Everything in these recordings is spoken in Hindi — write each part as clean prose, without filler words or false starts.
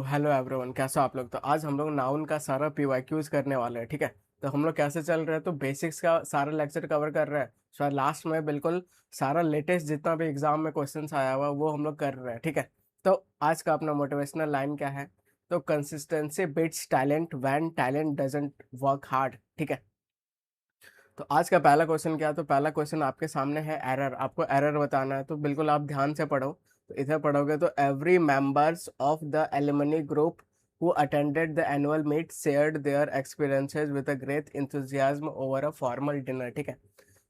हेलो एवरीवन, कैसे हो आप लोग। तो आज हम लोग नाउन का सारा पीवाईक्यूज करने वाले हैं, ठीक है। तो हम लोग कैसे चल रहे हैं, तो बेसिक्स का सारा लेक्चर कवर कर रहे हैं। शायद लास्ट में बिल्कुल सारा लेटेस्ट जितना भी एग्जाम में क्वेश्चंस आया हुआ वो हम लोग कर रहे हैं, ठीक है। तो आज का अपना मोटिवेशनल लाइन क्या है, तो consistency beats talent when talent doesn't work hard, ठीक है। तो आज का पहला क्वेश्चन क्या है, तो पहला क्वेश्चन आपके सामने है एरर। आपको एरर बताना है, तो बिल्कुल आप ध्यान से पढ़ो। तो इधर पढ़ोगे तो every members of the alumni group who attended the annual meet shared their experiences with a great enthusiasm over a formal dinner, ठीक है।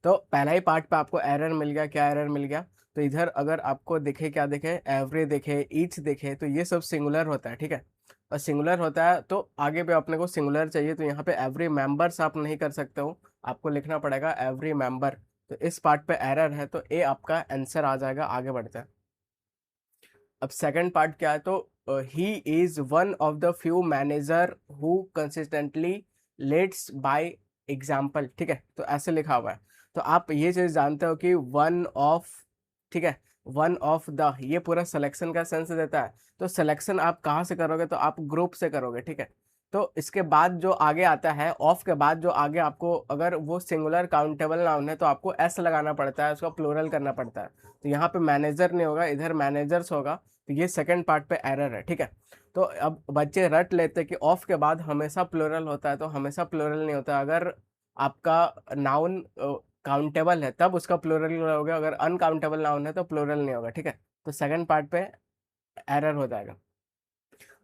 तो पहला ही पार्ट पे आपको एरर मिल गया। क्या एरर मिल गया, तो इधर अगर आपको दिखे, क्या दिखे, एवरी दिखे, ईच दिखे, तो ये सब सिंगुलर होता है, ठीक है। और सिंगुलर होता है तो आगे पे अपने को सिंगुलर चाहिए, तो यहाँ पे एवरी मेंबर्स आप नहीं कर सकते हो, आपको लिखना पड़ेगा एवरी मेंबर। तो इस पार्ट पे एरर है, तो ए आपका आंसर आ जाएगा। आगे बढ़ते हैं। अब सेकंड पार्ट क्या है, तो he is one of the few manager who consistently leads by example, ठीक है। तो ऐसे लिखा हुआ है। तो आप ये चीज जानते हो कि वन ऑफ, ठीक है, वन ऑफ द, ये पूरा सिलेक्शन का सेंस देता है। तो सिलेक्शन आप कहाँ से करोगे, तो आप ग्रुप से करोगे, ठीक है। तो इसके बाद जो आगे आता है, ऑफ के बाद जो आगे आपको, अगर वो सिंगुलर काउंटेबल नाउन है तो आपको एस लगाना पड़ता है, उसका प्लूरल करना पड़ता है। तो यहाँ पे मैनेजर नहीं होगा, इधर मैनेजर्स होगा। तो ये सेकंड पार्ट पे एरर है, ठीक है। तो अब बच्चे रट लेते कि ऑफ के बाद हमेशा प्लूरल होता है, तो हमेशा प्लूरल नहीं होता। अगर आपका नाउन काउंटेबल है तब उसका प्लूरल होगा, अगर अनकाउंटेबल नाउन है तो प्लूरल नहीं होगा, ठीक है। तो सेकंड पार्ट पे एरर हो जाएगा।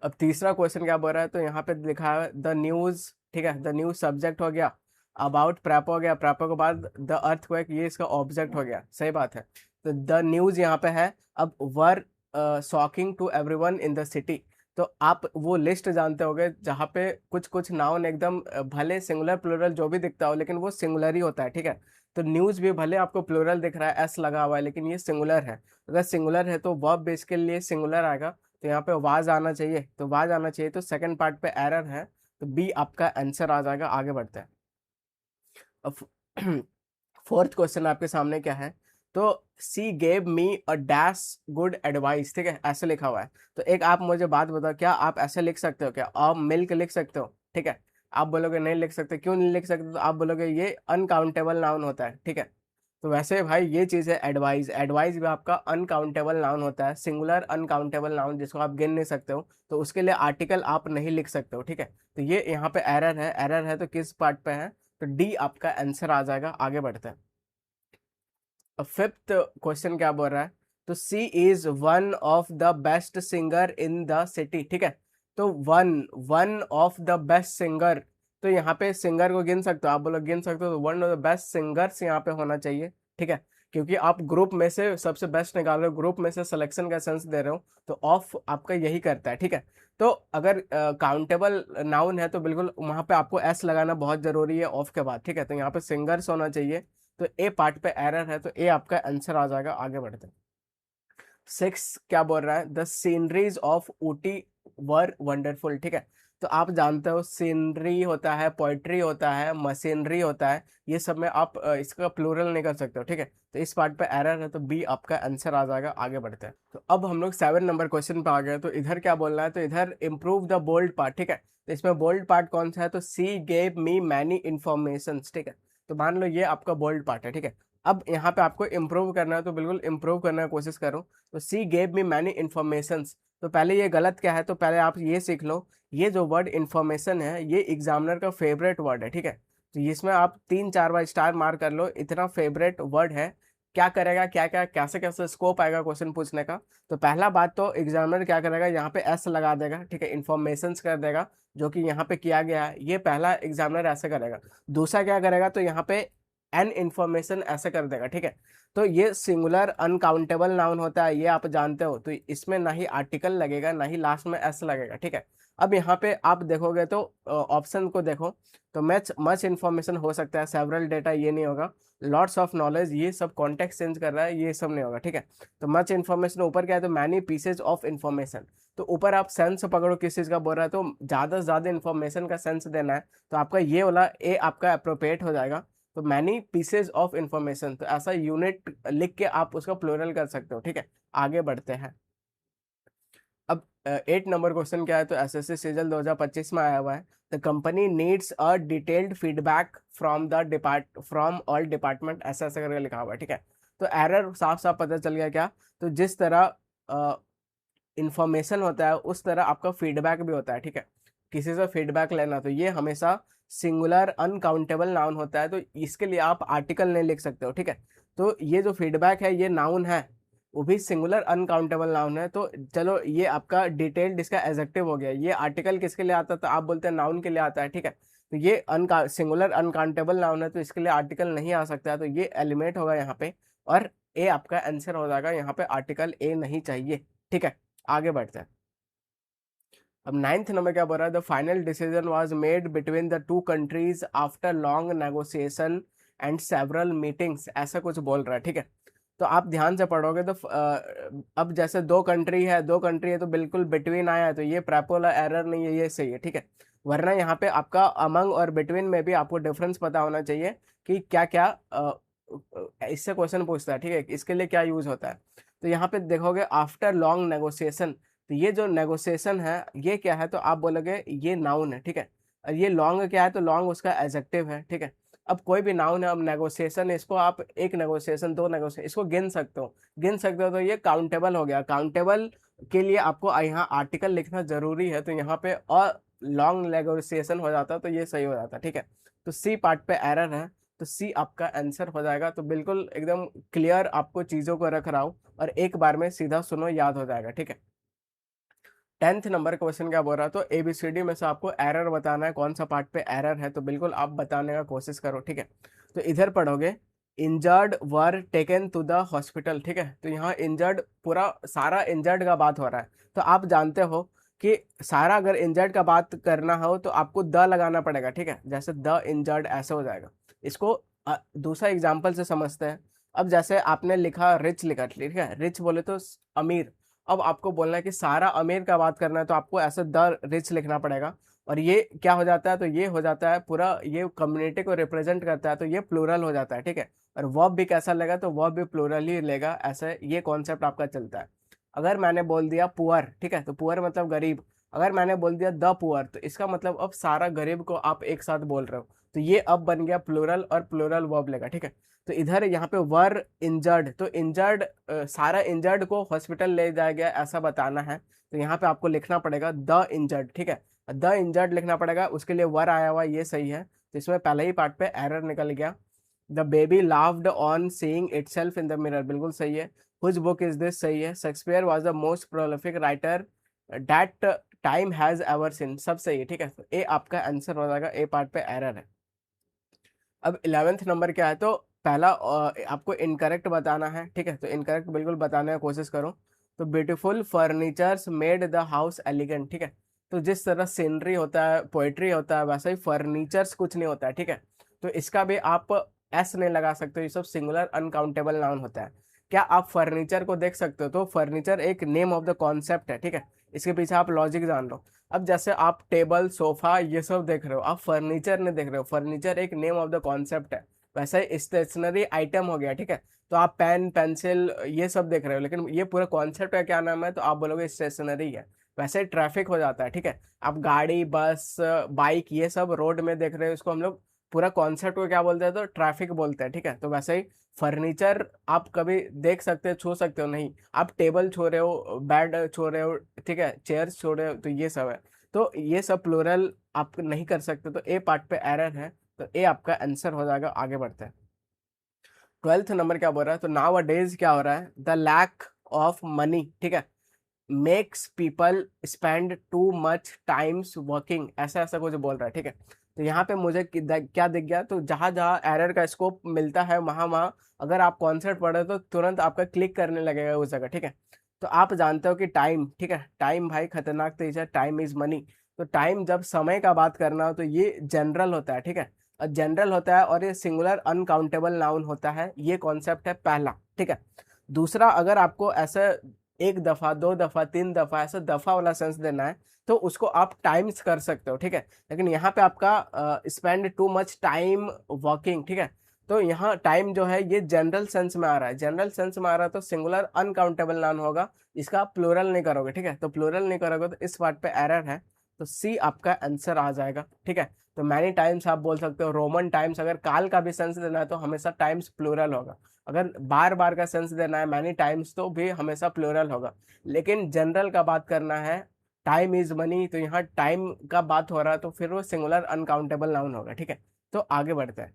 अब तीसरा क्वेश्चन क्या बोल रहा है, तो यहाँ पे लिखा है द न्यूज, ठीक है। द न्यूज सब्जेक्ट हो गया, अबाउट प्रेपो हो गया, प्रेपो के बाद द अर्थक्वेक, ये इसका ऑब्जेक्ट हो गया, सही बात है। तो द न्यूज यहाँ पे है। अब were shocking to everyone in the city, तो आप वो लिस्ट जानते होगे जहाँ पे कुछ कुछ नाउन एकदम भले सिंगुलर प्लूरल जो भी दिखता हो लेकिन वो सिंगुलर ही होता है, ठीक है। तो न्यूज भी भले आपको प्लूरल दिख रहा है, एस लगा हुआ है, लेकिन ये सिंगुलर है। अगर सिंगुलर है तो वर्ब बेस के लिए सिंगुलर आएगा। तो यहाँ पे वाज आना चाहिए, तो वाज आना चाहिए, तो सेकंड पार्ट पे एरर है। तो बी आपका आंसर आ जाएगा। आगे बढ़ते हैं। अब फोर्थ क्वेश्चन आपके सामने क्या है, तो सी gave me a dash good advice, ठीक है, ऐसे लिखा हुआ है। तो एक आप मुझे बात बताओ, क्या आप ऐसे लिख सकते हो, क्या आप मिल्क लिख सकते हो, ठीक है। आप बोलोगे नहीं लिख सकते, क्यों नहीं लिख सकते, तो आप बोलोगे ये अनकाउंटेबल नाउन होता है, ठीक है। तो वैसे भाई ये चीज़ है एडवाइस, एडवाइस भी आपका अनकाउंटेबल नाउन होता है, सिंगुलर अनकाउंटेबल नाउन जिसको आप गिन नहीं सकते हो, तो उसके लिए आर्टिकल आप नहीं लिख सकते हो, ठीक है। तो ये यहाँ पे एरर है। एरर है तो किस पार्ट पे है, तो डी आपका आंसर आ जाएगा। आगे बढ़ते हैं। अब फिफ्थ क्वेश्चन क्या बोल रहा है, तो she is one of the best singer in the city, ठीक है। तो one, one of the best singer, तो यहाँ पे सिंगर को गिन सकते हो, आप बोलो गिन सकते हो, तो one of the best singers यहाँ पे होना चाहिए, ठीक है। क्योंकि आप ग्रुप में से सबसे बेस्ट निकाल रहे हो, ग्रुप में से सिलेक्शन का सेंस दे रहे हो, तो ऑफ आपका यही करता है, ठीक है। तो अगर काउंटेबल नाउन है तो बिल्कुल वहां पे आपको एस लगाना बहुत जरूरी है ऑफ के बाद, ठीक है। तो यहाँ पे सिंगर्स होना चाहिए। तो ए पार्ट पे एरर है, तो ए आपका आंसर आ जाएगा। आगे बढ़ते हैं। सिक्स क्या बोल रहा है, the sceneries of Ooty were wonderful, ठीक है। तो आप जानते हो सीनरी होता है, पोइट्री होता है, मशीनरी होता है, ये सब में आप इसका प्लूरल नहीं कर सकते हो, ठीक है। तो इस पार्ट पे एरर है, तो बी आपका आंसर आ जाएगा। आगे बढ़ते हैं। तो अब हम लोग 7 नंबर क्वेश्चन पे आ गए। तो इधर क्या बोलना है, तो इधर इम्प्रूव द बोल्ड पार्ट, ठीक है। तो इसमें बोल्ड पार्ट कौन सा है, तो सी गेव मी मैनी इंफॉर्मेशन, ठीक है। तो मान लो ये आपका बोल्ड पार्ट है, ठीक है। अब यहाँ पे आपको इम्प्रूव करना है, तो बिल्कुल इम्प्रूव करने की कोशिश करो। तो सी गेव मी मैनी इन्फॉर्मेशंस, तो पहले ये गलत क्या है, तो पहले आप ये सीख लो। ये जो वर्ड इन्फॉर्मेशन है ये एग्जामिनर का फेवरेट वर्ड है, ठीक है। तो इसमें आप 3-4 बार स्टार मार कर लो, इतना फेवरेट वर्ड है। क्या करेगा, क्या क्या कैसे कैसे स्कोप आएगा क्वेश्चन पूछने का। तो पहला बात तो एग्जामिनर क्या करेगा, यहाँ पे एस लगा देगा, ठीक है, इन्फॉर्मेशन कर देगा, जो कि यहाँ पे किया गया है, ये पहला एग्जामिनर ऐसे करेगा। दूसरा क्या करेगा, तो यहाँ पे एन इन्फॉर्मेशन ऐसे कर देगा, ठीक है। तो ये सिंगुलर अनकाउंटेबल नाउन होता है, ये आप जानते हो। तो इसमें ना ही आर्टिकल लगेगा ना ही लास्ट में एस लगेगा, ठीक है। अब यहाँ पे आप देखोगे तो ऑप्शन को देखो, तो मच मच इन्फॉर्मेशन हो सकता है, सेवरल डेटा ये नहीं होगा, लॉट्स ऑफ नॉलेज ये सब कॉन्टेक्स्ट चेंज कर रहा है, ये सब नहीं होगा, ठीक है। तो मच इन्फॉर्मेशन ऊपर क्या है, तो मैनी पीसेज ऑफ इन्फॉर्मेशन, तो ऊपर आप सेंस पकड़ो किस चीज का बोल रहा है, तो ज्यादा से ज्यादा इन्फॉर्मेशन का सेंस देना है, तो आपका ये वाला ए आपका अप्रोप्रिएट हो जाएगा। तो मैनी पीसेज ऑफ इंफॉर्मेशन, तो ऐसा यूनिट लिख के आप उसका प्लूरल कर सकते हो, ठीक है। आगे बढ़ते हैं। अब 8 नंबर क्वेश्चन क्या है, तो एसएससी सीजल 2025 में आया हुआ है। The company needs a detailed feedback from all department, ऐसा ऐसा करके लिखा हुआ है, ठीक है। तो एरर साफ साफ पता चल गया क्या, तो जिस तरह इंफॉर्मेशन होता है उस तरह आपका फीडबैक भी होता है, ठीक है। किसी से फीडबैक लेना तो ये हमेशा सिंगुलर अनकाउंटेबल नाउन होता है, तो इसके लिए आप आर्टिकल नहीं लिख सकते हो, ठीक है। तो ये जो फीडबैक है ये नाउन है, वो भी सिंगुलर अनकाउंटेबल नाउन है। तो चलो ये आपका डिटेल्ड इसका एडजेक्टिव हो गया। ये आर्टिकल किसके लिए आता है, तो आप बोलते हैं नाउन के लिए आता है, ठीक है। तो ये सिंगुलर अनकाउंटेबल नाउन है, तो इसके लिए आर्टिकल नहीं आ सकता है, तो ये एलिमेट होगा यहाँ पे, और ए आपका आंसर हो जाएगा। यहाँ पे आर्टिकल ए नहीं चाहिए, ठीक है। आगे बढ़ते हैं। अब 9th नंबर क्या बोल रहा है, the final decision was made between the two countries after long negotiation and several meetings, ऐसा कुछ बोल रहा है, ठीक है। तो आप ध्यान से पढ़ोगे तो अब जैसे दो कंट्री है तो बिल्कुल बिटवीन आया है, तो ये प्रेपोला एरर नहीं है, ये सही है, ठीक है। वरना यहाँ पे आपका अमंग और बिटवीन में भी आपको डिफरेंस पता होना चाहिए कि क्या क्या इससे क्वेश्चन पूछता है, ठीक है, इसके लिए क्या यूज होता है। तो यहाँ पे देखोगे आफ्टर लॉन्ग नेगोशिएशन, तो ये जो नेगोशिएशन है ये क्या है, तो आप बोलोगे ये नाउन है, ठीक है। और ये लॉन्ग क्या है, तो लॉन्ग उसका एडजेक्टिव है, ठीक है। अब कोई भी नाउन है, अब नेगोशिएशन, इसको आप एक नेगोशिएशन, दो नेगोशिएशन, इसको गिन सकते हो, तो ये काउंटेबल हो गया। काउंटेबल के लिए आपको यहाँ आर्टिकल लिखना जरूरी है, तो यहाँ पे और लॉन्ग नेगोशिएशन हो जाता, तो ये सही हो जाता, ठीक है। तो सी पार्ट पे एरर है, तो सी आपका आंसर हो जाएगा। तो बिल्कुल एकदम क्लियर आपको चीजों को रख रहा हूँ, और एक बार में सीधा सुनो, याद हो जाएगा, ठीक है। 10th नंबर क्वेश्चन क्या बोल रहा है, तो एबीसीडी में से आपको एरर बताना है, कौन सा पार्ट पे एरर है, तो बिल्कुल आप बताने का कोशिश करो, ठीक है। तो इधर पढ़ोगे injured were taken to the hospital, ठीक है। तो यहाँ इंजर्ड, पूरा सारा इंजर्ड का बात हो रहा है। तो आप जानते हो कि सारा अगर इंजर्ड का बात करना हो तो आपको द लगाना पड़ेगा, ठीक है। जैसे द इंजर्ड ऐसे हो जाएगा। इसको दूसरा एग्जाम्पल से समझते हैं। अब जैसे आपने लिखा रिच, लिखा, ठीक है, रिच बोले तो अमीर। अब आपको बोलना है कि सारा अमीर का बात करना है, तो आपको ऐसे द रिच लिखना पड़ेगा। और ये क्या हो जाता है, तो ये हो जाता है पूरा, ये कम्युनिटी को रिप्रेजेंट करता है, तो ये प्लूरल हो जाता है, ठीक है। और वर्ब भी कैसा लेगा, तो वर्ब भी प्लूरल ही लेगा, ऐसे ये कॉन्सेप्ट आपका चलता है। अगर मैंने बोल दिया पुअर, ठीक है, तो पुअर मतलब गरीब। अगर मैंने बोल दिया द पुअर, तो इसका मतलब अब सारा गरीब को आप एक साथ बोल रहे हो, तो ये अब बन गया प्लूरल, और प्लूरल वर्ब लेगा, ठीक है। तो इधर यहाँ पे वर इंजर्ड, तो इंजर्ड, सारा इंजर्ड को हॉस्पिटल ले जाया गया ऐसा बताना है, तो यहाँ पे आपको लिखना पड़ेगा द इंजर्ड, ठीक है। द इंजर्ड लिखना पड़ेगा, उसके लिए वर आया हुआ, ये सही है। तो इसमें पहले ही पार्ट पे एरर निकल गया। The baby laughed on seeing itself in the mirror, बिल्कुल सही है। हुज बुक इज दिस, सही है। Shakespeare was the most prolific writer that time has ever seen, सब सही है, ठीक है। तो ए आपका आंसर हो जाएगा, ए पार्ट पे एरर है। अब 11th नंबर क्या है, तो पहला आपको इनकरेक्ट बताना है, ठीक है। तो इनकरेक्ट बिल्कुल बताने की कोशिश करो। तो beautiful furnitures made the house elegant, ठीक है। तो जिस तरह सीनरी होता है, पोएट्री होता है, वैसा ही फर्नीचर्स कुछ नहीं होता है, ठीक है। तो इसका भी आप एस नहीं लगा सकते, ये सब सिंगुलर अनकाउंटेबल नाउन होता है। क्या आप फर्नीचर को देख सकते हो, तो फर्नीचर एक नेम ऑफ द कॉन्सेप्ट है, ठीक है। इसके पीछे आप लॉजिक जान लो। अब जैसे आप टेबल, सोफा, ये सब देख रहे हो, आप फर्नीचर नहीं देख रहे हो, फर्नीचर एक नेम ऑफ द कॉन्सेप्ट है। वैसे ही स्टेशनरी आइटम हो गया, ठीक है। तो आप पेन, पेंसिल, ये सब देख रहे हो, लेकिन ये पूरा कॉन्सेप्ट का क्या नाम है, तो आप बोलोगे स्टेशनरी है। वैसे ही ट्रैफिक हो जाता है, ठीक है। आप गाड़ी, बस, बाइक, ये सब रोड में देख रहे हो, इसको हम लोग पूरा कॉन्सेप्ट को क्या बोलते हैं, तो ट्रैफिक बोलते हैं, ठीक है। तो वैसे ही फर्नीचर आप कभी देख सकते हो, छू सकते हो नहीं। आप टेबल छू रहे हो, बेड छू रहे हो, ठीक है, चेयर्स छू रहे हो, तो ये सब है। तो ये सब प्लूरल आप नहीं कर सकते, तो ए पार्ट पे एरर है, तो ए आपका आंसर हो जाएगा। आगे बढ़ते हैं। 12th नंबर क्या बोल रहा है, तो नाउ अ डेज क्या हो रहा है, द लैक ऑफ मनी, ठीक है, makes people spend too much times working, ऐसा ऐसा कुछ बोल रहा है, ठीक है। तो यहाँ पे मुझे क्या दिख गया, तो जहाँ जहाँ एरर का स्कोप मिलता है वहाँ वहाँ अगर आप कॉन्सेप्ट पढ़े तो तुरंत आपका क्लिक करने लगेगा उस जगह, ठीक है। तो आप जानते हो कि टाइम, ठीक है, टाइम भाई खतरनाक तेज है, टाइम इज मनी। तो टाइम जब समय का बात करना हो तो ये जनरल होता है, ठीक है। और जनरल होता है, और ये सिंगुलर अनकाउंटेबल नाउन होता है, ये कॉन्सेप्ट है पहला, ठीक है। दूसरा, अगर आपको ऐसा एक दफा, दो दफा, तीन दफा, ऐसा दफा वाला सेंस देना है तो उसको आप टाइम्स कर सकते हो, ठीक है। लेकिन यहाँ पे आपका spend too much time working, ठीक है। तो यहाँ टाइम जो है ये जनरल सेंस में आ रहा है, जनरल सेंस में आ रहा है तो सिंगुलर अनकाउंटेबल नाउन होगा, इसका आप प्लूरल नहीं करोगे, ठीक है। तो प्लूरल नहीं करोगे तो इस पार्ट पे एरर है, तो सी आपका आंसर आ जाएगा, ठीक है। तो मैनी टाइम्स आप बोल सकते हो, रोमन टाइम्स, अगर काल का भी सेंस देना है तो हमेशा टाइम्स प्लूरल होगा, अगर बार बार का सेंस देना है मैनी टाइम्स तो भी हमेशा प्लूरल होगा। लेकिन जनरल का बात करना है, टाइम इज मनी, तो यहाँ टाइम का बात हो रहा है तो फिर वो सिंगुलर अनकाउंटेबल नाउन होगा, ठीक है। तो आगे बढ़ते हैं।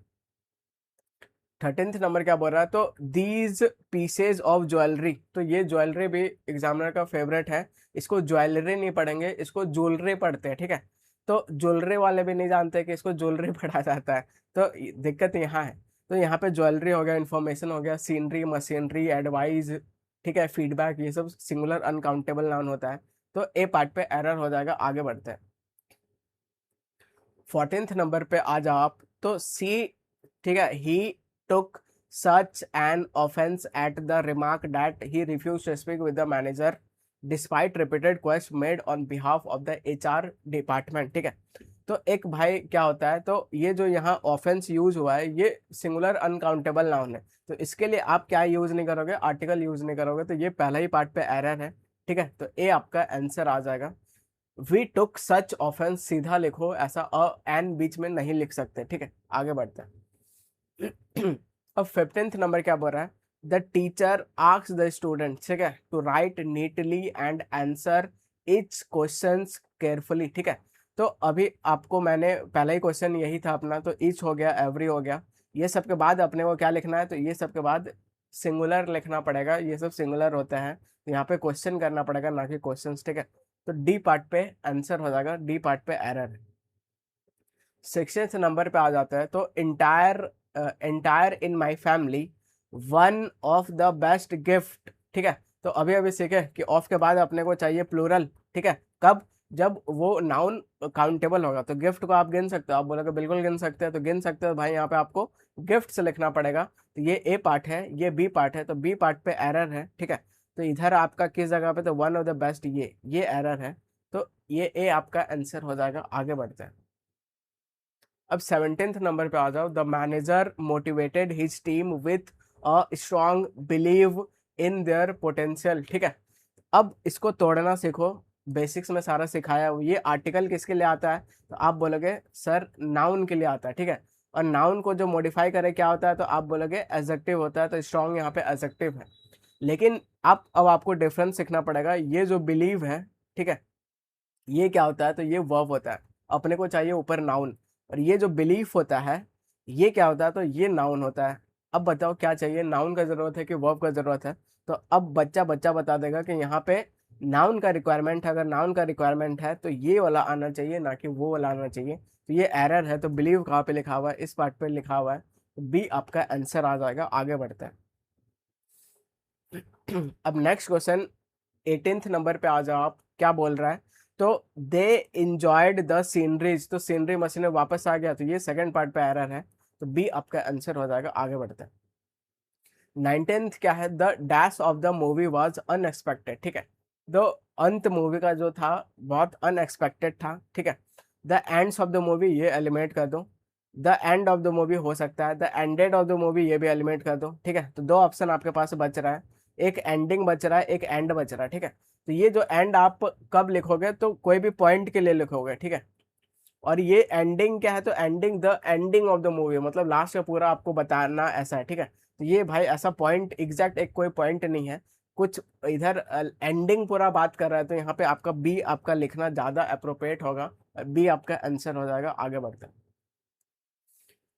13th नंबर क्या बोल रहा है, तो दीज पीसेज ऑफ ज्वेलरी, तो ये ज्वेलरी भी एग्जामिनर का फेवरेट है, इसको ज्वेलरी नहीं पढ़ेंगे, इसको ज्वेलरी पढ़ते हैं, ठीक है। तो ज्वेलरी वाले भी नहीं जानते कि इसको ज्वेलरी पढ़ा जाता है, तो दिक्कत यहाँ है। तो यहाँ पे ज्वेलरी हो गया, इंफॉर्मेशन हो गया, सीनरी, मशीनरी, एडवाइस, ठीक है, फीडबैक, ये सब सिंगुलर अनकाउंटेबल नाउन होता है, तो ए पार्ट पे एरर हो जाएगा। आगे बढ़ते हैं। 14th नंबर पे आ जाओ आप, तो सी, ठीक है, ही took such an offense at the remark that he refused to speak with the manager despite repeated requests made on behalf of the HR department, ठीक है। तो एक भाई क्या होता है, तो ये जो यहाँ ऑफेंस यूज हुआ है ये सिंगुलर अनकाउंटेबल नाउन है, तो इसके लिए आप क्या यूज नहीं करोगे, आर्टिकल यूज नहीं करोगे, तो ये पहला ही पार्ट पे एरर है, ठीक है। तो ए आपका आंसर आ जाएगा। वी टुक सच ऑफेंस सीधा लिखो, ऐसा एन बीच में नहीं लिख सकते, ठीक है। आगे बढ़ते हैं। अब 15th नंबर क्या बोल रहा है, the teacher asks the student, ठीक है, to write neatly and answer each question carefully, ठीक है। तो अभी आपको मैंने पहला ही क्वेश्चन यही था अपना, तो इच हो गया, एवरी हो गया, ये सब के बाद अपने को क्या लिखना है, तो ये सब के बाद सिंगुलर लिखना पड़ेगा, ये सब सिंगुलर होते हैं, तो यहाँ पे क्वेश्चन करना पड़ेगा ना कि क्वेश्चंस, ठीक है। तो डी पार्ट पे आंसर हो जाएगा, डी पार्ट पे एरर है। 16th नंबर पे आ जाता है, तो entire in my family one of the best gift, ठीक है। तो अभी अभी सीखे कि ऑफ के बाद अपने को चाहिए प्लूरल, ठीक है। कब, जब वो नाउन काउंटेबल होगा, तो गिफ्ट को आप गिन सकते हो, आप बोलोगे बिल्कुल गिन सकते हैं, तो गिन सकते हो भाई, यहाँ पे आपको गिफ्ट से लिखना पड़ेगा, तो ये ए पार्ट है, ये बी पार्ट है, तो बी पार्ट पे एरर है, ठीक है। तो इधर आपका किस जगह पे, तो वन ऑफ द बेस्ट, ये एरर है, तो ये ए आपका आंसर हो जाएगा। आगे बढ़ते हैं। अब 17th नंबर पे आ जाओ, the manager motivated his team with a strong believe in their potential, ठीक है। अब इसको तोड़ना सीखो, बेसिक्स में सारा सिखाया है। ये आर्टिकल किसके लिए आता है, तो आप बोलोगे सर नाउन के लिए आता है, ठीक है। और नाउन को जो मॉडिफाई करे क्या होता है, तो आप बोलोगे एडजेक्टिव होता है, तो स्ट्रॉन्ग यहाँ पे एडजेक्टिव है। लेकिन अब आपको डिफरेंस सीखना पड़ेगा, ये जो बिलीव है, ठीक है, ये क्या होता है, तो ये वर्ब होता है, अपने को चाहिए ऊपर नाउन, और ये जो बिलीफ होता है ये क्या होता है, तो ये नाउन होता है। अब बताओ क्या चाहिए, नाउन का जरूरत है कि वर्ब का जरूरत है, तो अब बच्चा बच्चा बता देगा कि यहाँ पे नाउन का रिक्वायरमेंट है, अगर नाउन का रिक्वायरमेंट है तो ये वाला आना चाहिए, ना कि वो वाला आना चाहिए, तो ये एरर है। तो बिलीव कहाँ पे लिखा हुआ है, इस पार्ट पे लिखा हुआ है, तो बी आपका आंसर आ जाएगा। आगे बढ़ते हैं। अब नेक्स्ट क्वेश्चन 18th नंबर पे आ जाओ आप, क्या बोल रहा है, तो दे इंजॉयड द सीनरीज, तो सीनरी मशीन में वापस आ गया, तो ये सेकंड पार्ट पे एरर है, तो बी आपका आंसर हो जाएगा। आगे बढ़ते हैं। 19th क्या है, the dash of the movie was unexpected, ठीक है। तो अंत मूवी का जो था बहुत अनएक्सपेक्टेड था, ठीक है। The ends of the movie ये एलिमिनेट कर दो, the end of the movie हो सकता है, the ended of the movie ये भी एलिमिनेट कर दो, ठीक है। तो दो ऑप्शन आपके पास बच रहा है, एक एंडिंग बच रहा है, एक एंड बच रहा है, ठीक है। तो ये जो एंड आप कब लिखोगे, तो कोई भी पॉइंट के लिए लिखोगे, ठीक है। और ये एंडिंग क्या है, तो ending, the ending of the movie, मतलब लास्ट का पूरा आपको बताना, ऐसा है, ठीक है। तो ये भाई ऐसा पॉइंट एग्जैक्ट एक कोई पॉइंट नहीं है, कुछ इधर एंडिंग पूरा बात कर रहा है, तो यहाँ पे आपका बी आपका लिखना ज्यादा अप्रोप्रिएट होगा, बी आपका आंसर हो जाएगा। आगे बढ़ते हैं।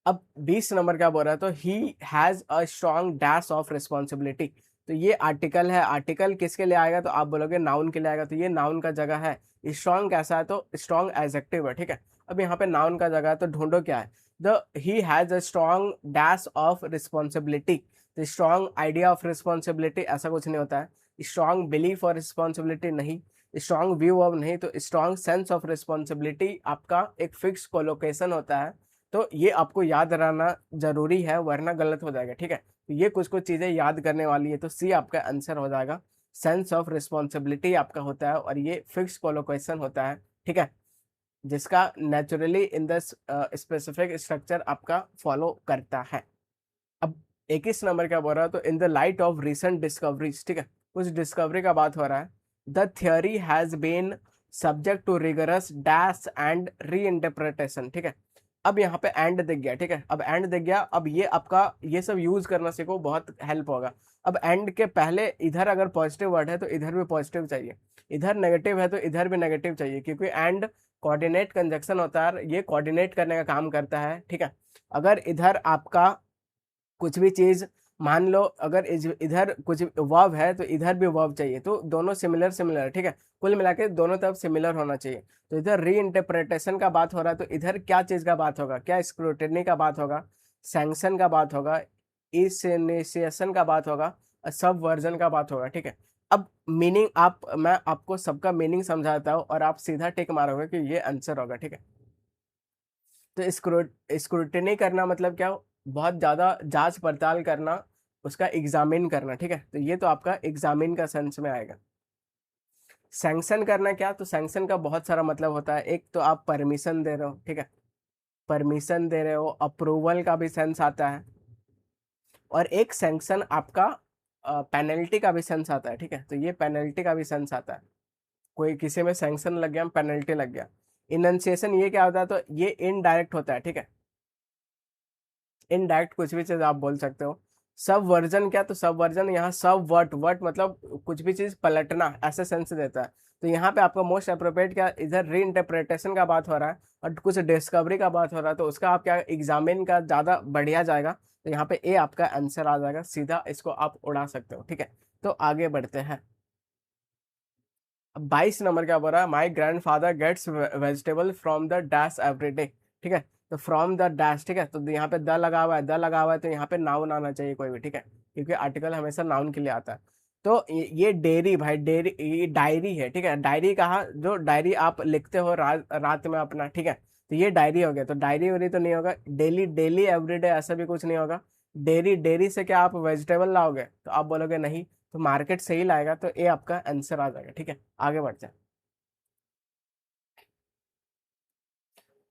अब 20 नंबर क्या बोल रहा है, तो he has a strong dash of responsibility, तो ये आर्टिकल है, आर्टिकल किसके लिए आएगा, तो आप बोलोगे नाउन के लिए आएगा, तो ये नाउन का जगह है। स्ट्रॉन्ग कैसा है, तो स्ट्रॉन्ग एडजेक्टिव है, ठीक है। अब यहाँ पे नाउन का जगह है, तो ढूंढो क्या है, the he has a strong dash of responsibility, तो स्ट्रॉन्ग आइडिया ऑफ रिस्पॉन्सिबिलिटी ऐसा कुछ नहीं होता है, स्ट्रॉन्ग बिलीफ और रिस्पॉन्सिबिलिटी नहीं, स्ट्रॉन्ग व्यू ऑफ नहीं, तो स्ट्रॉन्ग सेंस ऑफ रिस्पॉन्सिबिलिटी आपका एक फिक्स कोलोकेशन होता है, तो ये आपको याद रहना जरूरी है, वरना गलत हो जाएगा, ठीक है। तो ये कुछ कुछ चीजें याद करने वाली है, तो सी आपका आंसर हो जाएगा। सेंस ऑफ रिस्पॉन्सिबिलिटी आपका होता है, और ये फिक्स कोलोकेशन होता है, ठीक है, जिसका naturally in the specific structure आपका फॉलो करता है। 21 नंबर क्या बोल रहा है, तो in the light of recent discoveries, ठीक है, कुछ डिस्कवरी का बात हो रहा है। The theory has been subject to rigorous dash and reinterpretation, ठीक है। अब यहाँ पे एंड दिख गया, ठीक है, अब एंड दिख गया, अब ये आपका ये सब यूज करना सीखो, बहुत हेल्प होगा। अब एंड के पहले इधर अगर पॉजिटिव वर्ड है तो इधर भी पॉजिटिव चाहिए, इधर नेगेटिव है तो इधर भी नेगेटिव चाहिए, क्योंकि एंड कोऑर्डिनेट कंजक्शन होता है, ये कोऑर्डिनेट करने का काम करता है, ठीक है। अगर इधर आपका कुछ भी चीज, मान लो अगर इधर कुछ वर्ब है तो इधर भी वर्ब चाहिए, तो दोनों सिमिलर सिमिलर, ठीक है, कुल मिला के दोनों तरफ सिमिलर होना चाहिए। तो इधर री इंटरप्रिटेशन का बात हो रहा है, तो इधर क्या चीज का बात होगा, क्या स्क्रूटिनी का बात होगा, सैंक्शन का बात होगा, इनिशिएशन का बात होगा, सब वर्जन का बात होगा, ठीक है। अब मीनिंग आप, मैं आपको सबका मीनिंग समझाता हूँ और आप सीधा टिक मारोगे कि ये आंसर होगा, ठीक है। तो स्क्रूटिनी करना मतलब क्या, बहुत ज्यादा जांच पड़ताल करना, उसका एग्जामिन करना, ठीक है, तो ये तो आपका एग्जामिन का सेंस में आएगा। सैंक्शन करना क्या, तो सैंक्शन का बहुत सारा मतलब होता है, एक तो आप परमिशन दे रहे हो, ठीक है, परमिशन दे रहे हो, अप्रूवल का भी सेंस आता है, और एक सैंक्शन आपका पेनल्टी का भी सेंस आता है, ठीक है, तो ये पेनल्टी का भी सेंस आता है, कोई किसी में सैंक्शन लग गया, पेनल्टी लग गया। इनंसिएशन ये क्या होता है, तो ये इनडायरेक्ट होता है, ठीक है, इनडायरेक्ट कुछ भी चीज आप बोल सकते हो। सब वर्जन क्या, तो सब वर्जन यहाँ सब वर्ट, वर्ट मतलब कुछ भी चीज पलटना, ऐसे सेंस देता है। तो यहाँ पे आपका मोस्ट अप्रोप्रिएट क्या, इधर री इंटरप्रिटेशन का बात हो रहा है और कुछ डिस्कवरी का बात हो रहा है, तो उसका आप क्या एग्जामिन का ज्यादा बढ़िया जाएगा, तो यहाँ पे ए आपका आंसर आ जाएगा, सीधा इसको आप उड़ा सकते हो, ठीक है। तो आगे बढ़ते हैं। 22 नंबर क्या बोल रहा है, my grandfather gets vegetable from the dash every day, ठीक है, तो फ्रॉम द डैश, ठीक है, तो यहाँ पे द लगा हुआ है, द लगा हुआ है, तो यहाँ पे नाउन आना चाहिए कोई भी, ठीक है, क्योंकि आर्टिकल हमेशा नाउन के लिए आता है। तो ये डेयरी भाई, डेयरी ये डायरी है, ठीक है, डायरी कहा, जो डायरी आप लिखते हो रात में अपना, ठीक है, तो ये डायरी हो गया, तो डायरी वायरी तो नहीं होगा, डेली डेली एवरीडे ऐसा भी कुछ नहीं होगा। डेयरी, डेयरी से क्या आप वेजिटेबल लाओगे, तो आप बोलोगे नहीं, तो मार्केट से ही लाएगा, तो ये आपका आंसर आ जाएगा, ठीक है। आगे बढ़ते हैं।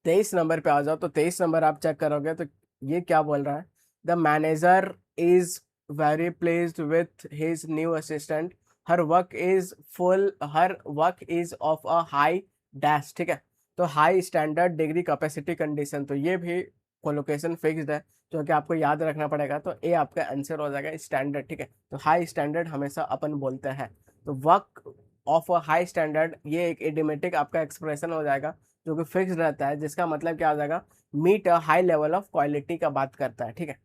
23 नंबर पे आ जाओ, तो 23 नंबर आप चेक करोगे तो ये क्या बोल रहा है, the manager is very pledged with his new assistant, her work is full, her work is of a high dash, ठीक है, तो high standard degree capacity condition, तो ये भी कोलोकेशन फिक्स्ड है, जो कि आपको याद रखना पड़ेगा, तो ए आपका आंसर हो जाएगा स्टैंडर्ड, ठीक है, तो हाई स्टैंडर्ड हमेशा अपन बोलते हैं, तो work of a high standard ये एक इडियोमेटिक आपका एक्सप्रेशन हो जाएगा, जो कि फिक्स रहता है, जिसका मतलब क्या आ जाएगा, meet a high level of quality का बात करता है, ठीक है।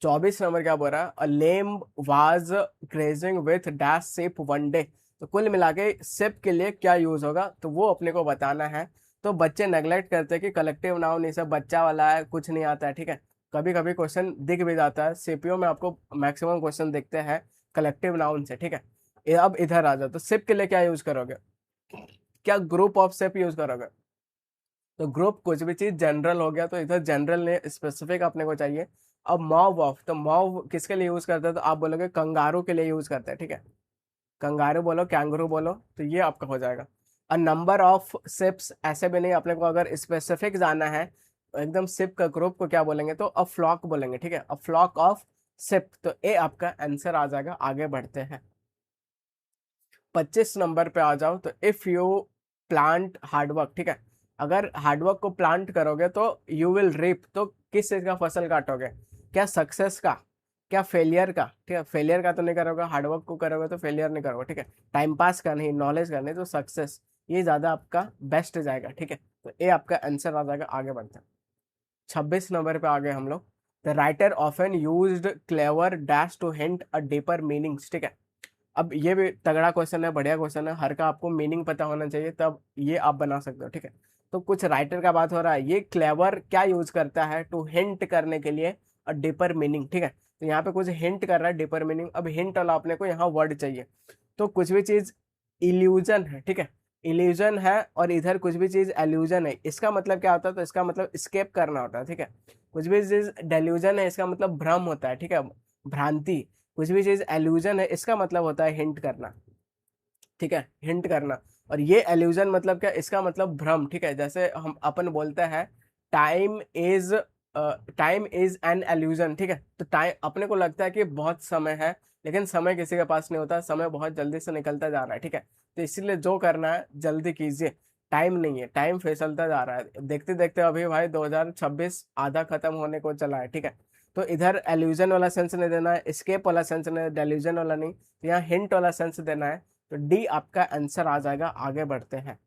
24 नंबर क्या बोल रहा है, a lamb was grazing with dash sheep one day, तो कुल मिला के सिप के लिए क्या यूज होगा, तो वो अपने को बताना है। तो बच्चे नेग्लेक्ट करते हैं कि कलेक्टिव नाउन ये सब बच्चा वाला है, कुछ नहीं आता है, ठीक है, कभी कभी क्वेश्चन दिख भी जाता है, सीपीओ में आपको मैक्सिमम क्वेश्चन दिखते हैं कलेक्टिव नाउन से, ठीक है। अब इधर आ जाओ, तो सिप के लिए क्या यूज करोगे, क्या ग्रुप ऑफ सिप यूज करोगे, तो ग्रुप कुछ भी चीज जनरल हो गया, तो इधर जनरल ने स्पेसिफिक अपने को चाहिए। अब मॉब ऑफ, तो मॉब किसके लिए यूज करते हैं, तो आप बोलोगे कंगारू के लिए यूज करते हैं, ठीक है, कंगारू बोलो, कैंगरू बोलो, तो ये आपका हो जाएगा। अ नंबर ऑफ सिप्स, ऐसे भी नहीं, अपने को अगर स्पेसिफिक जाना है एकदम सिप का ग्रुप को क्या बोलेंगे, तो अ फ्लॉक बोलेंगे, ठीक है, अ फ्लॉक ऑफ सिप, तो ए आपका आंसर आ जाएगा। आगे बढ़ते हैं। 25 नंबर पे आ जाओ, तो इफ यू प्लांट हार्डवर्क, ठीक है, अगर हार्डवर्क को प्लांट करोगे तो यू विल रीप, तो किस चीज का फसल काटोगे, क्या सक्सेस का, क्या फेलियर का, ठीक है, फेलियर का तो नहीं करोगे, हार्डवर्क को करोगे तो फेलियर नहीं करोगे, ठीक है, टाइम पास का नहीं, नॉलेज का नहीं, तो सक्सेस, ये ज्यादा आपका बेस्ट जाएगा, ठीक है, तो ये आपका आंसर आ जाएगा। आगे बढ़ते हैं। 26 नंबर पे आ गए हम लोग। The writer often used clever dash to hint a deeper meanings, ठीक है, अब ये भी तगड़ा क्वेश्चन है, बढ़िया क्वेश्चन है, हर का आपको मीनिंग पता होना चाहिए, तब ये आप बना सकते हो, ठीक है। तो कुछ राइटर का बात हो रहा है, ये क्लेवर क्या यूज करता है, टू हिंट करने के लिए और डीपर मीनिंग, ठीक है, तो यहाँ पे कुछ हिंट कर रहा है, डीपर मीनिंग, अब हिंट वाला अपने को यहाँ वर्ड चाहिए, तो कुछ भी चीज इल्यूजन है, ठीक है, इल्यूजन है, और इधर कुछ भी चीज एल्यूजन है, इसका मतलब क्या होता है, तो इसका मतलब स्केप करना होता है, ठीक है, कुछ भी चीज डेल्यूजन है, इसका मतलब भ्रम होता है, ठीक है, भ्रांति, कुछ भी चीज एल्यूजन है, इसका मतलब होता है हिंट करना, ठीक है, हिंट करना, और ये एल्यूजन मतलब क्या, इसका मतलब भ्रम, ठीक है, जैसे हम अपन बोलते हैं time is time is an illusion, ठीक है। तो टाइम, अपने को लगता है कि बहुत समय है, लेकिन समय किसी के पास नहीं होता, समय बहुत जल्दी से निकलता जा रहा है, ठीक है। तो इसीलिए जो करना है जल्दी कीजिए, टाइम नहीं है, टाइम फिसलता जा रहा है, देखते देखते अभी भाई 2026 आधा खत्म होने को चला है, ठीक है। तो इधर एल्यूजन वाला सेंस नहीं देना है, एस्केप वाला सेंस नहीं, डेल्यूजन वाला नहीं, तो यहाँ हिंट वाला सेंस देना है। तो डी आपका आंसर आ जाएगा। आगे बढ़ते हैं।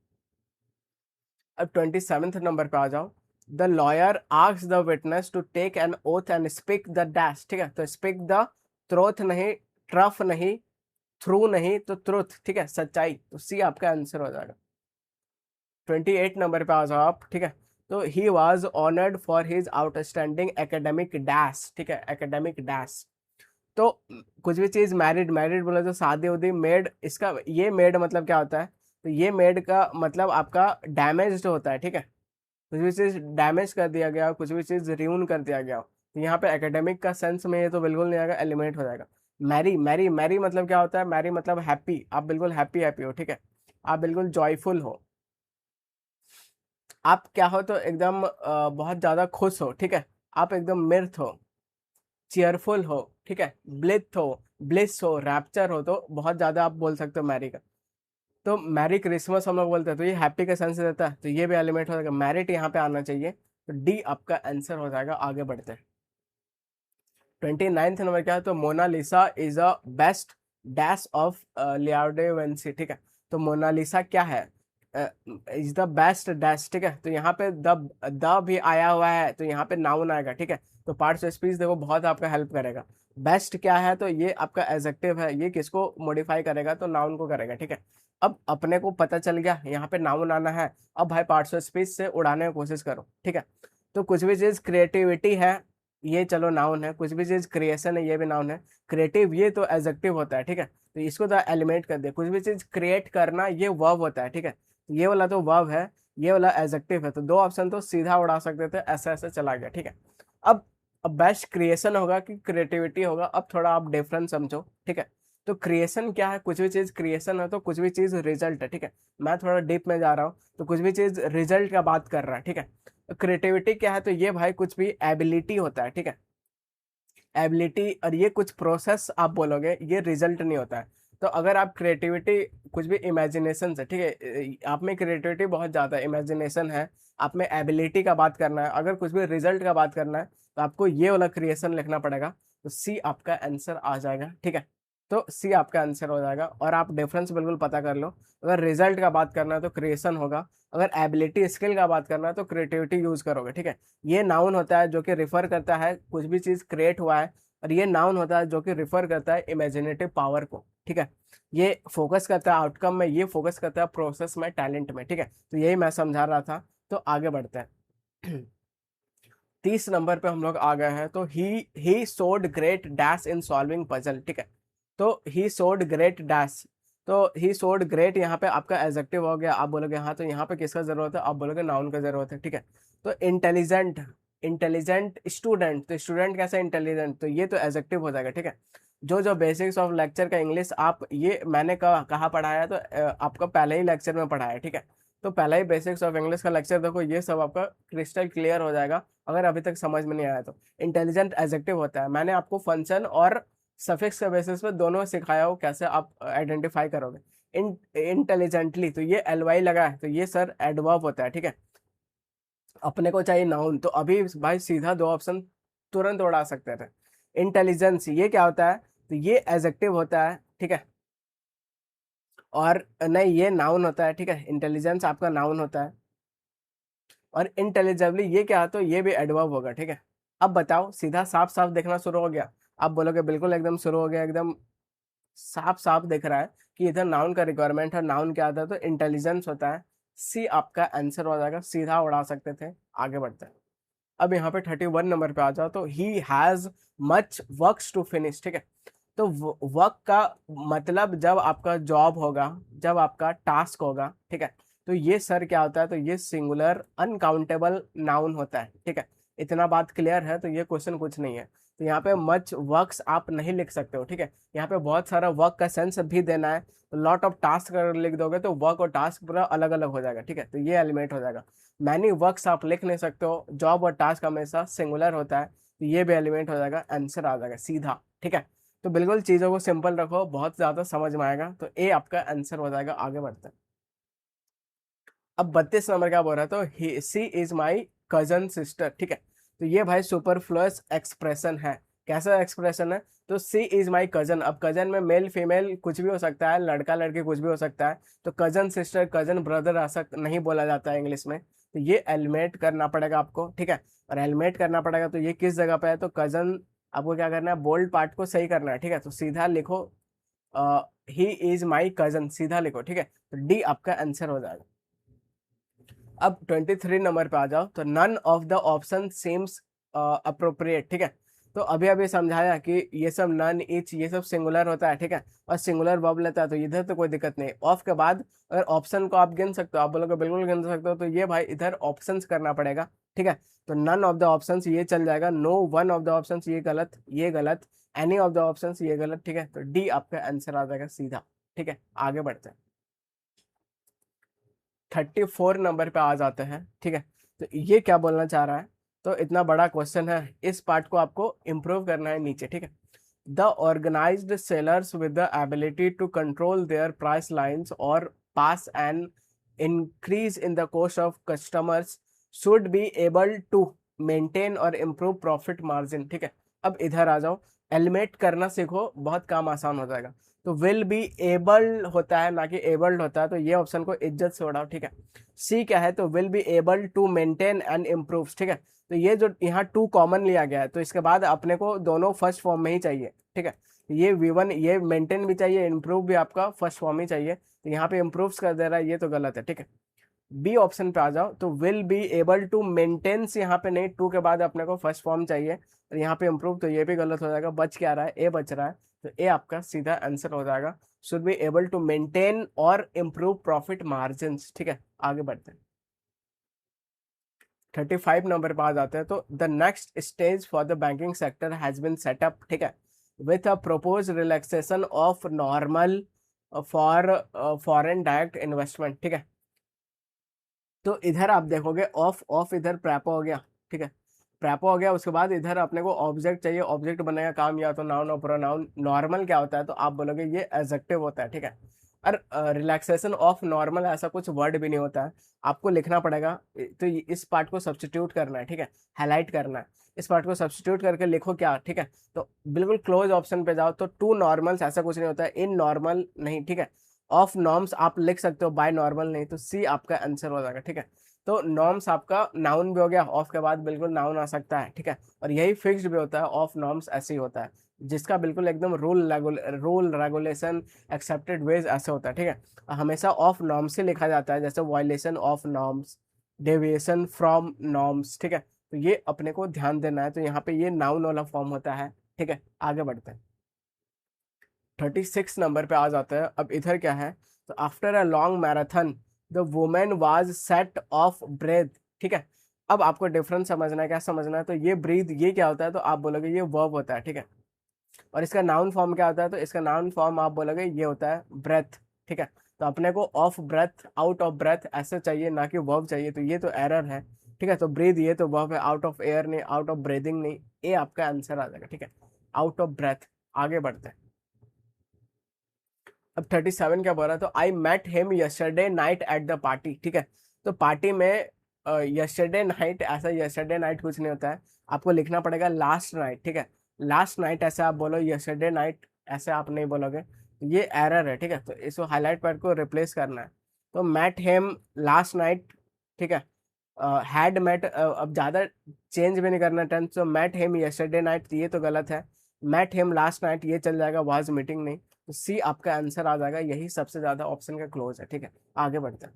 अब 27th नंबर पे आ जाओ। The lawyer asks the witness to take an oath and speak the dash, ठीक है। तो स्पीक द ट्रोथ नहीं, ट्रफ नहीं, थ्रू नहीं, तो ट्रुथ, ठीक है, सच्चाई। तो सी आपका आंसर हो जाएगा। 28 नंबर पे आ जाओ आप, ठीक है। तो he was honoured for his outstanding academic dash, ठीक है, एकेडमिक डैश। तो कुछ भी चीज मैरिड, मैरिड बोले तो शादी उदी, मेड, इसका ये मेड मतलब क्या होता है? तो ये मेड का मतलब आपका डैमेज होता है, ठीक है। कुछ भी चीज डैमेज कर दिया गया, कुछ भी चीज रियून कर दिया गया, तो यहाँ पे एकेडमिक का सेंस में ये तो बिल्कुल नहीं आएगा, एलिमिनेट हो जाएगा। मैरी, मैरी, मैरी मतलब क्या होता है? मैरी मतलब हैप्पी, आप बिल्कुल हैप्पी हैप्पी हो, ठीक है, आप बिल्कुल जॉयफुल हो, आप क्या हो तो एकदम बहुत ज्यादा खुश हो, ठीक है, आप एकदम मिर्थ हो, चेयरफुल हो, ठीक है, ब्लिथ हो, ब्लिस हो, रैप्चर हो, तो बहुत ज्यादा आप बोल सकते हो मैरी का। तो मैरी क्रिसमस हम लोग बोलते हैं, तो ये हैप्पी का सेंस देता है, तो ये भी एलिमेंट हो जाएगा, मैरिट यहाँ पे आना चाहिए। तो डी आपका आंसर हो जाएगा। आगे बढ़ते हैं। 29th नंबर क्या है? तो Mona Lisa is a best dash of Leonardo Vinci, ठीक है। तो मोनालिसा क्या है? इज द बेस्ट डैश, ठीक है। तो यहाँ पे द भी आया हुआ है, तो यहाँ पे नाउन आएगा, ठीक है। तो पार्ट्स ऑफ स्पीच देखो बहुत आपका हेल्प करेगा। बेस्ट क्या है? तो ये आपका एडजेक्टिव है, ये किसको मॉडिफाई करेगा? तो नाउन को करेगा, ठीक है। अब अपने को पता चल गया यहाँ पे नाउन आना है। अब भाई पार्ट्स ऑफ स्पीच से उड़ाने की कोशिश करो, ठीक है। तो कुछ भी चीज क्रिएटिविटी है, ये चलो नाउन है, कुछ भी चीज क्रिएशन है, ये भी नाउन है। क्रिएटिव ये तो एडजेक्टिव होता है, ठीक है। तो इसको तो एलिमेंट कर दिया। कुछ भी चीज क्रिएट करना ये वर्ब होता है, ठीक है। ये वाला तो वर्ब है, ये वाला एडजेक्टिव है। तो दो ऑप्शन तो सीधा उड़ा सकते थे, ऐसा ऐसा चला गया, ठीक है। अब अब बेस्ट क्रिएशन होगा कि क्रिएटिविटी होगा? अब थोड़ा आप डिफरेंस समझो, ठीक है। तो क्रिएशन क्या है? कुछ भी चीज क्रिएशन है, तो कुछ भी चीज रिजल्ट है, ठीक है। मैं थोड़ा डीप में जा रहा हूँ, तो कुछ भी चीज रिजल्ट का बात कर रहा है, ठीक है। क्रिएटिविटी क्या है? तो ये भाई कुछ भी एबिलिटी होता है, ठीक है, एबिलिटी। और ये कुछ प्रोसेस आप बोलोगे, ये रिजल्ट नहीं होता है। तो अगर आप क्रिएटिविटी, कुछ भी इमेजिनेशन से, ठीक है, आप में क्रिएटिविटी बहुत ज़्यादा है, इमेजिनेशन है, आप में एबिलिटी का बात करना है, अगर कुछ भी रिजल्ट का बात करना है, तो आपको ये वाला क्रिएशन लिखना पड़ेगा। तो सी आपका आंसर आ जाएगा, ठीक है। तो सी आपका आंसर हो जाएगा, और आप डिफरेंस बिल्कुल पता कर लो। अगर रिजल्ट का बात करना है तो क्रिएशन होगा, अगर एबिलिटी स्किल का बात करना है तो क्रिएटिविटी यूज करोगे, ठीक है। ये नाउन होता है जो कि रिफर करता है कुछ भी चीज क्रिएट हुआ है, और ये नाउन होता है जो कि रिफर करता है इमेजिनेटिव पावर को, ठीक है। ये फोकस करता है आउटकम में, ये फोकस करता है प्रोसेस में, टैलेंट में, ठीक है। तो यही मैं समझा रहा था। तो आगे बढ़ते हैं। 30 नंबर पे हम लोग आ गए हैं। तो ही सोड great dash in solving puzzle, ठीक है। तो ही सोड ग्रेट डैश, तो ही सोड ग्रेट यहाँ पे आपका एडजेक्टिव हो गया। आप बोलोगे हाँ, तो यहाँ पे किसका जरूरत है? आप बोलोगे नाउन का जरूरत है, ठीक है। तो इंटेलिजेंट, इंटेलिजेंट स्टूडेंट, तो स्टूडेंट कैसे इंटेलिजेंट? तो ये तो एडजेक्टिव हो जाएगा, ठीक है। जो जो बेसिक्स ऑफ लेक्चर का इंग्लिश आप, ये मैंने कहाँ पढ़ाया? तो आपका पहले ही लेक्चर में पढ़ाया, ठीक है। तो पहला ही बेसिक्स ऑफ इंग्लिश का लेक्चर देखो, ये सब आपका क्रिस्टल क्लियर हो जाएगा, अगर अभी तक समझ में नहीं आया तो। इंटेलिजेंट एडजेक्टिव होता है, मैंने आपको फंक्शन और सफिक्स के बेसिस पे दोनों सिखाया हो, कैसे आप आइडेंटिफाई करोगे। इंटेलिजेंटली, तो ये एल वाई लगा है, तो ये सर एडवर्ब होता है, ठीक है। अपने को चाहिए नाउन, तो अभी भाई सीधा दो ऑप्शन तुरंत उड़ा सकते थे। इंटेलिजेंस ये क्या होता है? तो ये एडजेक्टिव होता है, ठीक है। और नहीं, ये नाउन होता है, ठीक है, इंटेलिजेंस आपका नाउन होता है। और इंटेलिजिबली ये क्या है? तो ये भी एडवर्ब होगा, ठीक है। अब बताओ, सीधा साफ साफ देखना शुरू हो गया? आप बोलोगे बिल्कुल एकदम शुरू हो गया, एकदम साफ साफ दिख रहा है कि इधर नाउन का रिक्वायरमेंट है। नाउन क्या आता है? तो इंटेलिजेंस होता है। सी आपका आंसर हो जाएगा, सीधा उड़ा सकते थे। आगे बढ़ते हैं। अब यहाँ पे 31 नंबर पे आ जाओ। तो he has much works to finish, ठीक है। तो वर्क का मतलब जब आपका जॉब होगा, जब आपका टास्क होगा, ठीक है। तो ये सर क्या होता है? तो ये सिंगुलर अनकाउंटेबल नाउन होता है, ठीक है। इतना बात क्लियर है, तो ये क्वेश्चन कुछ नहीं है। तो यहाँ पे मच वर्क्स आप नहीं लिख सकते हो, ठीक है। यहाँ पे बहुत सारा वर्क का सेंस भी देना है, तो लॉट ऑफ टास्क अगर लिख दोगे तो वर्क और टास्क पूरा अलग अलग हो जाएगा, ठीक है। तो ये एलिमेंट हो जाएगा। मैनी वर्क्स आप लिख नहीं सकते हो, जॉब और टास्क हमेशा सिंगुलर होता है, तो ये भी एलिमेंट हो जाएगा, आंसर आ जाएगा सीधा, ठीक है। तो बिल्कुल चीज़ों को सिंपल रखो, बहुत ज़्यादा समझ में आएगा, तो ए आपका आंसर हो जाएगा। आगे बढ़ते हैं। अब 32 नंबर क्या बोल रहा है, तो she is my cousin sister, ठीक है। तो ये भाई सुपरफ्लुअस एक्सप्रेशन है। कैसा एक्सप्रेशन है, तो सी इज माई कजन। अब कजन में मेल फीमेल कुछ भी हो सकता है, लड़का लड़की कुछ भी हो सकता है, तो कजन सिस्टर कजन ब्रदर ऐसा नहीं बोला जाता है इंग्लिश में, तो ये एलिमिनेट करना पड़ेगा आपको, ठीक है। और एलिमिनेट करना पड़ेगा, तो ये किस जगह पे है, तो कजन आपको क्या करना है, बोल्ड पार्ट को सही करना है, ठीक है। तो सीधा लिखो ही इज माई कजन, सीधा लिखो, ठीक है। तो डी आपका आंसर हो जाएगा। अब 23 नंबर पे आ जाओ, तो none of the option seems appropriate, ठीक है। तो अभी अभी समझाया कि ये सब नन इच ये सब सिंगुलर होता है, ठीक है, और सिंगुलर वर्ब लेता है, तो इधर तो कोई दिक्कत नहीं। ऑफ के बाद अगर ऑप्शन को आप गिन सकते हो, आप बोलोगे बिल्कुल गिन सकते हो, तो ये भाई इधर ऑप्शंस करना पड़ेगा, ठीक है। तो नन ऑफ द ऑप्शंस ये चल जाएगा, no one of the options ये गलत, ये गलत, एनी ऑफ द ऑप्शंस ये गलत, ठीक है। तो डी आपका आंसर आ जाएगा सीधा, ठीक है। आगे बढ़ते हैं। 34 नंबर पे आ जाते हैं, ठीक है। तो ये क्या बोलना चाह रहा है, तो इतना बड़ा क्वेश्चन है, इस पार्ट को आपको इम्प्रूव करना है नीचे, ठीक है। The organized sellers with the ability to control their price lines और pass an increase in the cost of customers should be able to maintain और इम्प्रूव प्रॉफिट मार्जिन, ठीक है। अब इधर आ जाओ, एलिमेट करना सीखो, बहुत काम आसान हो जाएगा। तो विल बी एबल होता है ना कि एबल्ड होता है, तो ये ऑप्शन को इज्जत से उड़ाओ, ठीक है। सी क्या है, तो will be able to maintain and improve, ठीक है। तो ये जो यहाँ टू कॉमन लिया गया है, तो इसके बाद अपने को दोनों फर्स्ट फॉर्म में ही चाहिए, ठीक है। ये V1 ये मेंटेन भी चाहिए, इम्प्रूव भी आपका फर्स्ट फॉर्म ही चाहिए, तो यहाँ पे इम्प्रूव कर दे रहा है, ये तो गलत है, ठीक है। बी ऑप्शन पे आ जाओ, तो will be able to maintains यहाँ पे नहीं, टू के बाद अपने को फर्स्ट फॉर्म चाहिए, और यहाँ पे इम्प्रूव, तो ये भी गलत हो जाएगा। बच क्या रहा है, ए बच रहा है, तो ए आपका सीधा आंसर हो जाएगा, should be able to maintain और इम्प्रूव प्रॉफिट मार्जिन, ठीक है। आगे बढ़ते हैं। 35 नंबर पे आ जाते हैं, तो the next stage for the banking sector has been set up, ठीक है, with a propose relaxation of normal for foreign direct investment, ठीक है। तो इधर आप देखोगे ऑफ ऑफ इधर प्रैपो हो गया, ठीक है, प्रैपो हो गया। उसके बाद इधर अपने को ऑब्जेक्ट चाहिए, ऑब्जेक्ट बनेगा काम या तो नाउन और प्रोनाउन। नॉर्मल क्या होता है, तो आप बोलोगे ये एडजेक्टिव होता है, ठीक है। और रिलैक्सेशन ऑफ नॉर्मल ऐसा कुछ वर्ड भी नहीं होता है, आपको लिखना पड़ेगा। तो इस पार्ट को सब्सटीट्यूट करना है, ठीक है, हाईलाइट करना है। इस पार्ट को सब्सटीट्यूट करके लिखो क्या, ठीक है। तो बिल्कुल क्लोज ऑप्शन पे जाओ, तो टू नॉर्मल्स ऐसा कुछ नहीं होता है, इन नॉर्मल नहीं, ठीक है। ऑफ नॉर्म्स आप लिख सकते हो, बाय नॉर्मल नहीं, तो सी आपका आंसर हो जाएगा, ठीक है। तो नॉर्म्स आपका नाउन भी हो गया, ऑफ के बाद बिल्कुल नाउन आ सकता है, ठीक है। और यही फिक्स्ड भी होता है, ऑफ नॉर्म्स ऐसे ही होता है, जिसका बिल्कुल एकदम रूल रेगुलेशन एक्सेप्टेड वेज ऐसे होता है, ठीक है। हमेशा ऑफ नॉर्म्स से लिखा जाता है, जैसे violation of norms, deviation from norms, ठीक है। तो ये अपने को ध्यान देना है, तो यहाँ पे ये नाउन वाला फॉर्म होता है, ठीक है। आगे बढ़ते हैं। 36 नंबर पे आ जाते हैं। अब इधर क्या है, तो after a long marathon the women was set off breath, ठीक है। अब आपको डिफरेंस समझना है, क्या समझना है, तो ये ब्रीथ ये क्या होता है, तो आप बोलोगे ये वर्ब होता है, ठीक है। और इसका नाउन फॉर्म क्या होता है, तो इसका नाउन फॉर्म आप बोलोगे ये होता है ब्रेथ, ठीक है। तो अपने को of breath out of breath ऐसे चाहिए, ना कि वर्ब चाहिए, तो ये तो एरर है, ठीक है। तो ब्रीथ ये तो वर्ब है, आउट ऑफ एयर नहीं, आउट ऑफ ब्रीदिंग नहीं, ये आपका आंसर आ जाएगा, ठीक है, आउट ऑफ ब्रेथ। आगे बढ़ते हैं। अब 37 क्या बोल रहा है, तो I met him yesterday night at the party, ठीक है। तो पार्टी में यस्टरडे नाइट, ऐसा यस्टरडे नाइट कुछ नहीं होता है, आपको लिखना पड़ेगा लास्ट नाइट, ठीक है। लास्ट नाइट ऐसे आप बोलो, यस्टरडे नाइट ऐसे आप नहीं बोलोगे, तो ये एरर है, ठीक है। तो इसको हाईलाइट पर को रिप्लेस करना है, तो मेट हिम लास्ट नाइट, ठीक है। हैड मेट, अब ज़्यादा चेंज भी नहीं करना टेंस, तो मेट हिम यस्टरडे नाइट ये तो गलत है, मेट हिम लास्ट नाइट ये चल जाएगा, वाज मीटिंग नहीं, तो सी आपका आंसर आ जाएगा, यही सबसे ज्यादा ऑप्शन का क्लोज है, ठीक है। आगे बढ़ते हैं।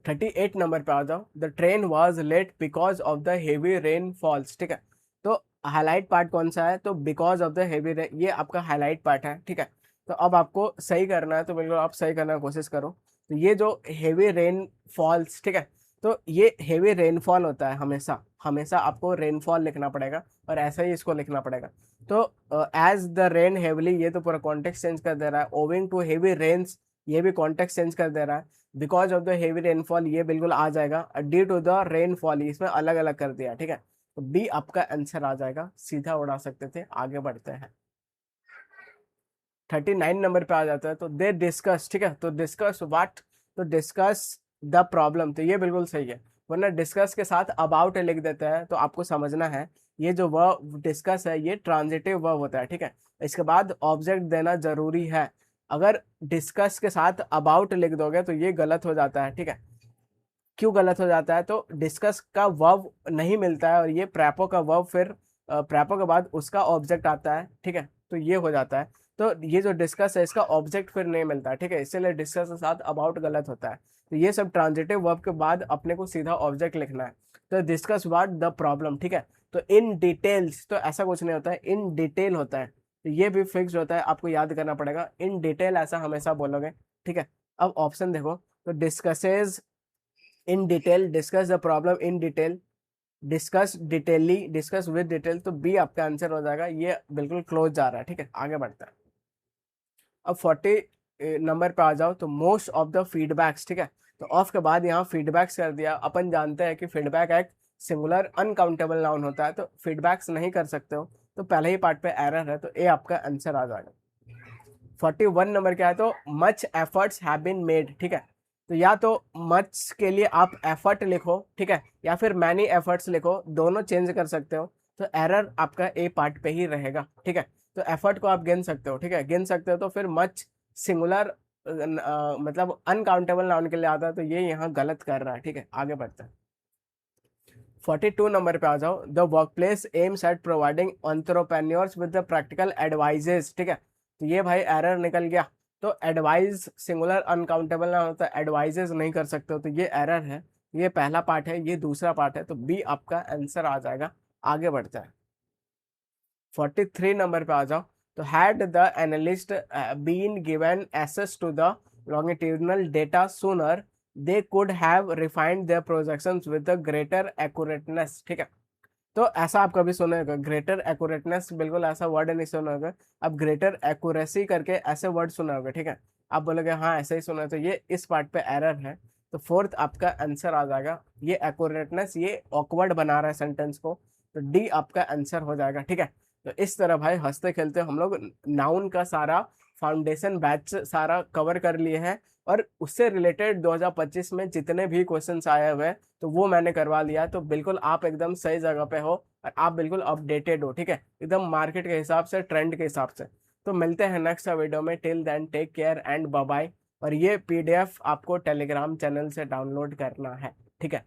38 नंबर पे आ जाओ, the train was late because of the heavy rain falls, ठीक है। तो हाईलाइट पार्ट कौन सा है, तो because of the heavy rain, ये आपका हाईलाइट पार्ट है, ठीक है। तो अब आपको सही करना है, तो बिल्कुल आप सही करने की कोशिश करो। तो ये जो हेवी रेन फॉल्स, ठीक है, तो ये हेवी रेनफॉल होता है हमेशा, हमेशा आपको रेनफॉल लिखना पड़ेगा और ऐसा ही इसको लिखना पड़ेगा। तो एज द रेन हेवली, ये तो पूरा कॉन्टेक्स्ट चेंज कर दे रहा है। ओविंग टू हेवी रेन्स, ये भी कॉन्टेक्स्ट चेंज कर दे रहा है। Because of the heavy rainfall, ये बिल्कुल आ जाएगा। ड्यू टू द रेनफॉल, इसमें अलग अलग कर दिया, ठीक है। तो बी आपका आंसर आ जाएगा, सीधा उड़ा सकते थे। आगे बढ़ते हैं, 39 नंबर पे आ जाता है। तो दे डिस्कस, ठीक है, तो डिस्कस व्हाट, तो डिस्कस द प्रॉब्लम, तो ये बिल्कुल सही है। वरना डिस्कस के साथ अबाउट लिख देते हैं, तो आपको समझना है ये जो वर्ब डिस्कस है ये ट्रांजिटिव वर्ब होता है, ठीक है। इसके बाद ऑब्जेक्ट देना जरूरी है। अगर डिस्कस के साथ अबाउट लिख दोगे तो ये गलत हो जाता है, ठीक है। क्यों गलत हो जाता है? तो डिस्कस का वर्ब नहीं मिलता है और ये प्रेपो का वर्ब, फिर प्रेपो के बाद उसका ऑब्जेक्ट आता है, ठीक है। तो ये हो जाता है। तो ये जो डिस्कस है इसका ऑब्जेक्ट फिर नहीं मिलता है, ठीक है। इसीलिए डिस्कस के साथ अबाउट गलत होता है। तो ये सब ट्रांजिटिव वर्ब के बाद अपने को सीधा ऑब्जेक्ट लिखना है। तो डिस्कस व्हाट द प्रॉब्लम, ठीक है। तो इन डिटेल्स, तो ऐसा कुछ नहीं होता है, इन डिटेल होता है। तो ये भी फिक्स होता है, आपको याद करना पड़ेगा। इन डिटेल ऐसा हमेशा बोलोगे, ठीक है। अब ऑप्शन देखो, तो discusses in detail, discuss the problem in detail, discuss detaily, discuss with detail. तो बी आपका आंसर हो जाएगा। ये बिल्कुल क्लोज जा रहा है, ठीक है। आगे बढ़ता है। अब 40 नंबर पे आ जाओ, तो मोस्ट ऑफ द फीडबैक्स, ठीक है। तो ऑफ के बाद यहाँ फीडबैक्स कर दिया। अपन जानते हैं कि फीडबैक एक सिंगुलर अनकाउंटेबल नाउन होता है, तो फीडबैक्स नहीं कर सकते हो। तो पहले ही पार्ट पे एरर है, तो ए आपका आंसर आ जाएगा। 41 नंबर क्या है? तो much efforts have been made, ठीक है। तो या तो मच के लिए आप एफर्ट लिखो, ठीक है, या फिर मैनी एफर्ट्स लिखो, दोनों चेंज कर सकते हो। तो एरर आपका ए पार्ट पे ही रहेगा, ठीक है। तो एफर्ट को आप गिन सकते हो, ठीक है, गिन सकते हो। तो फिर मच सिंगुलर मतलब अनकाउंटेबल नाउन के लिए आता है, तो ये यहाँ गलत कर रहा है, ठीक है। आगे बढ़ते हैं, 42 नंबर पे आ जाओ। The work place aims at providing entrepreneurs with the practical advises, ठीक है। तो ये भाई एरर निकल गया। तो एडवाइज सिंगुलर अनकाउंटेबल ना होता, एडवाइजेस नहीं कर सकते हो, तो ये एरर है। ये पहला पार्ट है, ये दूसरा पार्ट है। तो बी आपका आंसर आ जाएगा। आगे बढ़ता है, 43 नंबर पे आ जाओ। तो had the analyst been given access to the longitudinal data sooner, they could have refined their projections with a greater accurateness, ठीक है। तो ऐसा आप कभी सुने होगा, ग्रेटर एक्यूरेटनेस, बिल्कुल ऐसा वर्ड नहीं सुना होगा। अब ग्रेटर एक्यूरेसी करके ऐसे वर्ड सुना होगा, ठीक है। आप बोलोगे हाँ ऐसे ही सुना है, तो ये इस पार्ट पे एरर है। तो फोर्थ आपका आंसर आ जाएगा। ये एक्यूरेटनेस ये ऑकवर्ड बना रहा है सेंटेंस को, तो डी आपका आंसर हो जाएगा, ठीक है। तो इस तरह भाई हंसते खेलते हम लोग नाउन का सारा फाउंडेशन बैच सारा कवर कर लिए हैं। और उससे रिलेटेड 2025 में जितने भी क्वेश्चंस आए हुए हैं तो वो मैंने करवा लिया। तो बिल्कुल आप एकदम सही जगह पे हो और आप बिल्कुल अपडेटेड हो, ठीक है, एकदम मार्केट के हिसाब से, ट्रेंड के हिसाब से। तो मिलते हैं नेक्स्ट वीडियो में। Till then take care and bye bye. और ये पीडीएफ आपको टेलीग्राम चैनल से डाउनलोड करना है, ठीक है।